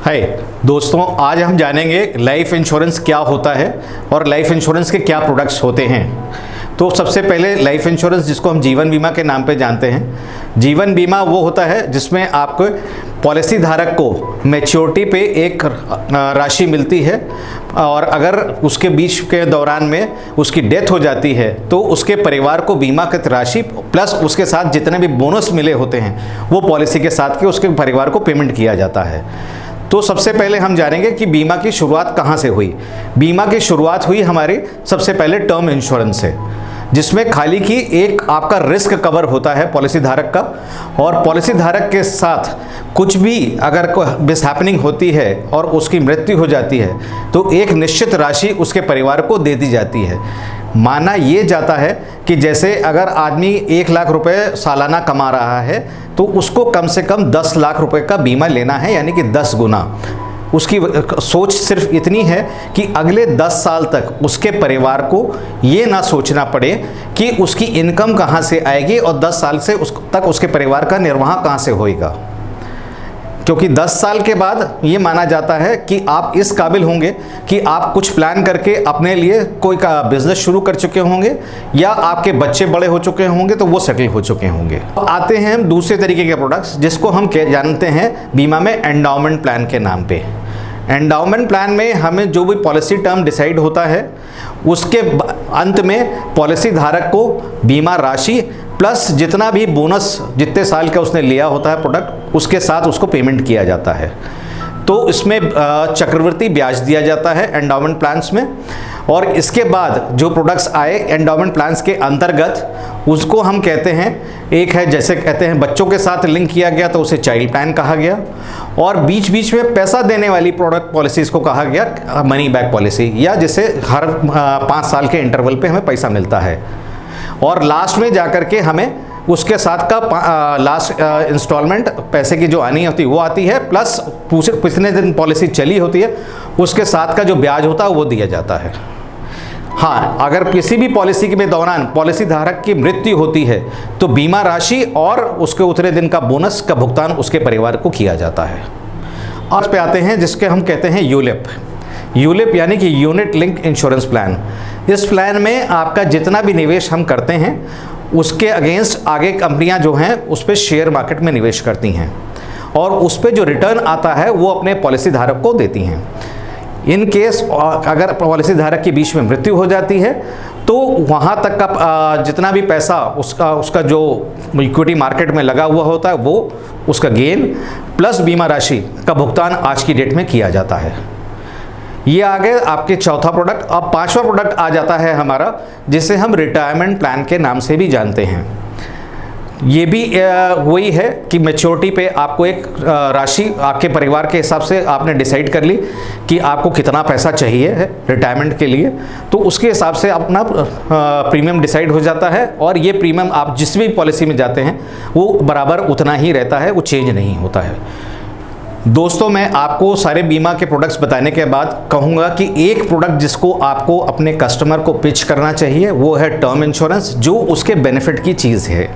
हाय दोस्तों, आज हम जानेंगे लाइफ इंश्योरेंस क्या होता है और लाइफ इंश्योरेंस के क्या प्रोडक्ट्स होते हैं। तो सबसे पहले लाइफ इंश्योरेंस, जिसको हम जीवन बीमा के नाम पे जानते हैं। जीवन बीमा वो होता है जिसमें आपको पॉलिसी धारक को मैच्योरिटी पे एक राशि मिलती है और अगर उसके बीच के दौरान में उसकी डेथ हो जाती है तो उसके परिवार को बीमाकृत राशि प्लस उसके साथ जितने भी बोनस मिले होते हैं वो पॉलिसी के साथ के उसके परिवार को पेमेंट किया जाता है। तो सबसे पहले हम जानेंगे कि बीमा की शुरुआत कहाँ से हुई। बीमा की शुरुआत हुई हमारी सबसे पहले टर्म इंश्योरेंस से, जिसमें खाली की एक आपका रिस्क कवर होता है पॉलिसी धारक का, और पॉलिसी धारक के साथ कुछ भी अगर मिसहैपनिंग होती है और उसकी मृत्यु हो जाती है तो एक निश्चित राशि उसके परिवार को दे दी जाती है। माना ये जाता है कि जैसे अगर आदमी 1 लाख रुपए सालाना कमा रहा है तो उसको कम से कम 10 लाख रुपए का बीमा लेना है, यानी कि 10 गुना। उसकी सोच सिर्फ इतनी है कि अगले 10 साल तक उसके परिवार को ये ना सोचना पड़े कि उसकी इनकम कहाँ से आएगी और 10 साल से तक उसके परिवार का निर्वाह कहाँ से होएगा, क्योंकि 10 साल के बाद ये माना जाता है कि आप इस काबिल होंगे कि आप कुछ प्लान करके अपने लिए कोई का बिजनेस शुरू कर चुके होंगे या आपके बच्चे बड़े हो चुके होंगे तो वो सेटल हो चुके होंगे। आते हैं हम दूसरे तरीके के प्रोडक्ट्स, जिसको हम जानते हैं बीमा में एंडाउमेंट प्लान के नाम पे। एंडाउमेंट प्लान में हमें जो भी पॉलिसी टर्म डिसाइड होता है उसके अंत में पॉलिसी धारक को बीमा राशि प्लस जितना भी बोनस जितने साल का उसने लिया होता है प्रोडक्ट उसके साथ उसको पेमेंट किया जाता है। तो इसमें चक्रवृद्धि ब्याज दिया जाता है एंडाउमेंट प्लान्स में। और इसके बाद जो प्रोडक्ट्स आए एंडाउमेंट प्लान्स के अंतर्गत उसको हम कहते हैं, एक है जैसे कहते हैं बच्चों के साथ लिंक किया गया तो उसे चाइल्ड प्लान कहा गया, और बीच बीच में पैसा देने वाली प्रोडक्ट पॉलिसीज़ को कहा गया मनी बैक पॉलिसी, या जिसे हर 5 साल के इंटरवल पे हमें पैसा मिलता है। और लास्ट में जाकर के हमें उसके साथ का लास्ट इंस्टॉलमेंट पैसे की जो आनी होती है वो आती है, प्लस कितने दिन पॉलिसी चली होती है उसके साथ का जो ब्याज होता है वो दिया जाता है। हाँ, अगर किसी भी पॉलिसी के दौरान पॉलिसी धारक की मृत्यु होती है तो बीमा राशि और उसके उतने दिन का बोनस का भुगतान उसके परिवार को किया जाता है। और इस पे आते हैं जिसके हम कहते हैं यूलिप। यूलिप यानी कि यूनिट लिंक इंश्योरेंस प्लान। इस प्लान में आपका जितना भी निवेश हम करते हैं उसके अगेंस्ट आगे कंपनियां जो हैं उस पर शेयर मार्केट में निवेश करती हैं और उस पर जो रिटर्न आता है वो अपने पॉलिसी धारक को देती हैं। इन केस अगर पॉलिसी धारक के बीच में मृत्यु हो जाती है तो वहाँ तक का जितना भी पैसा उसका जो इक्विटी मार्केट में लगा हुआ होता है वो उसका गेन प्लस बीमा राशि का भुगतान आज की डेट में किया जाता है। ये आ गए आपके चौथा प्रोडक्ट। अब 5वां प्रोडक्ट आ जाता है हमारा, जिसे हम रिटायरमेंट प्लान के नाम से भी जानते हैं। ये भी वही है कि मैच्योरिटी पे आपको एक राशि आपके परिवार के हिसाब से आपने डिसाइड कर ली कि आपको कितना पैसा चाहिए है रिटायरमेंट के लिए, तो उसके हिसाब से अपना प्रीमियम डिसाइड हो जाता है। और ये प्रीमियम आप जिस भी पॉलिसी में जाते हैं वो बराबर उतना ही रहता है, वो चेंज नहीं होता है। दोस्तों, मैं आपको सारे बीमा के प्रोडक्ट्स बताने के बाद कहूँगा कि एक प्रोडक्ट जिसको आपको अपने कस्टमर को पिच करना चाहिए वो है टर्म इंश्योरेंस, जो उसके बेनिफिट की चीज़ है।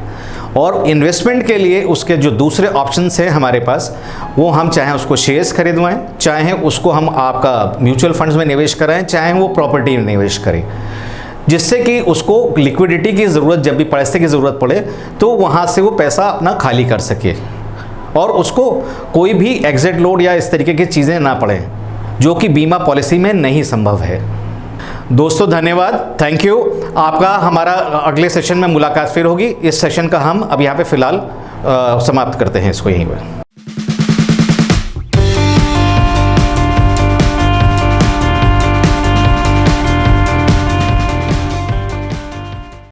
और इन्वेस्टमेंट के लिए उसके जो दूसरे ऑप्शंस हैं हमारे पास, वो हम चाहे उसको शेयर्स खरीदवाएं, चाहे उसको हम आपका म्यूचुअल फंड्स में निवेश कराएं, चाहे वो प्रॉपर्टी में निवेश करें, जिससे कि उसको लिक्विडिटी की ज़रूरत जब भी पैसे की ज़रूरत पड़े तो वहाँ से वो पैसा अपना खाली कर सके और उसको कोई भी एग्जिट लोड या इस तरीके की चीज़ें ना पड़े जो कि बीमा पॉलिसी में नहीं संभव है। दोस्तों धन्यवाद, थैंक यू। आपका हमारा अगले सेशन में मुलाकात फिर होगी। इस सेशन का हम अब यहाँ पे फ़िलहाल समाप्त करते हैं इसको यहीं पर।